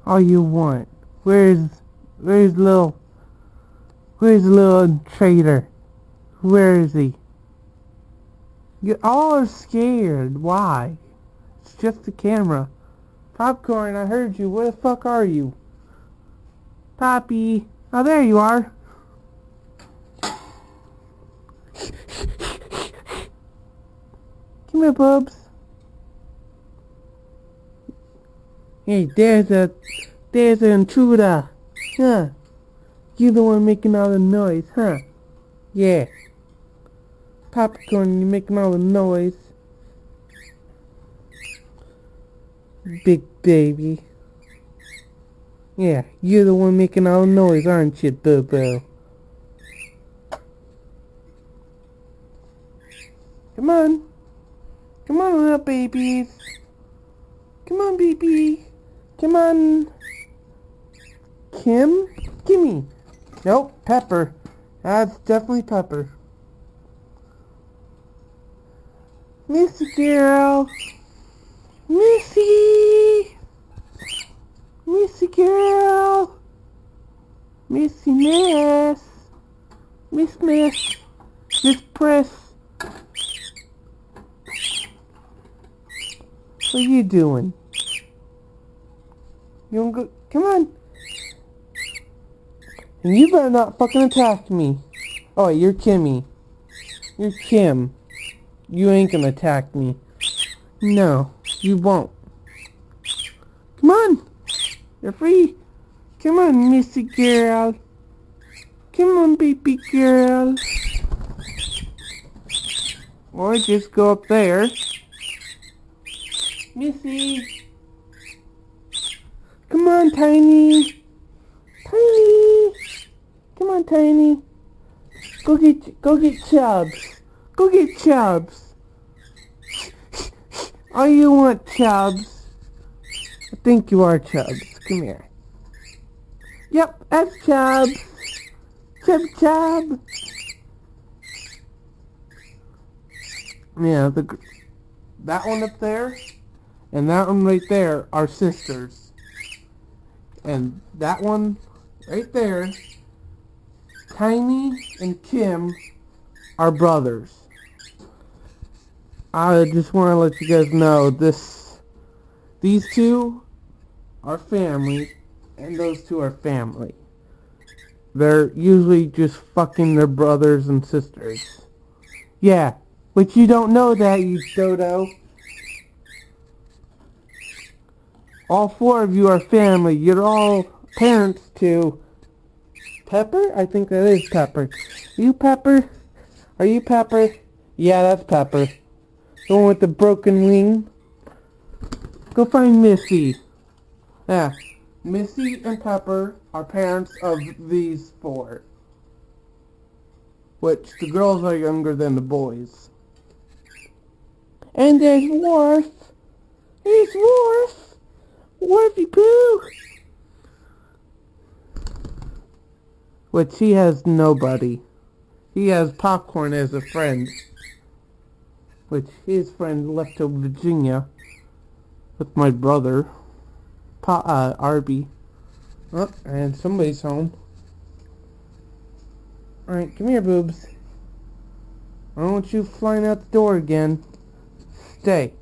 all you want. Where's little traitor? Where is he? You all are scared. Why? It's just the camera. Popcorn, I heard you. Where the fuck are you? Poppy. Oh, there you are. Come here, Bubs. Hey, there's an intruder. Huh? You the one making all the noise, huh? Yeah. Popcorn, you making all the noise. Big baby. Yeah, you're the one making all the noise, aren't you, Boo-Boo? Come on. Come on, little babies. Come on, baby. Come on. Kim? Gimme. Nope, Pepper. That's definitely Pepper. Missy girl. Missy. Missy girl. Missy Miss. Miss. Miss Press. What are you doing? You wanna go? Come on. And you better not fucking attack me. Oh, you're Kimmy. You're Kim. You ain't gonna attack me. No, you won't. Come on. You're free. Come on, Missy girl. Come on, baby girl. Or just go up there. Missy. Come on, Tiny. Tiny. Come on, Tiny. Go get Chubbs. Go get Chubbs. Oh, you want Chubbs? I think you are Chubbs. Come here. Yep, that's Chubbs. Chub. Yeah, that one up there and that one right there are sisters. And that one right there, Tiny and Kim, are brothers. I just want to let you guys know these two are family, and those two are family. They're usually just fucking their brothers and sisters. Yeah, but you don't know that, you dodo. All four of you are family. You're all parents to Pepper? I think that is Pepper. You Pepper? Are you Pepper? Yeah, that's Pepper. The one with the broken wing. Go find Missy. Yeah. Missy and Pepper are parents of these four. Which the girls are younger than the boys. And there's Worf. There's Worf. Worfy Poo. Which he has nobody. He has Popcorn as a friend. Which his friend left to Virginia with my brother, Arby. Oh, and somebody's home. Alright, come here, boobs. I don't want you flying out the door again. Stay.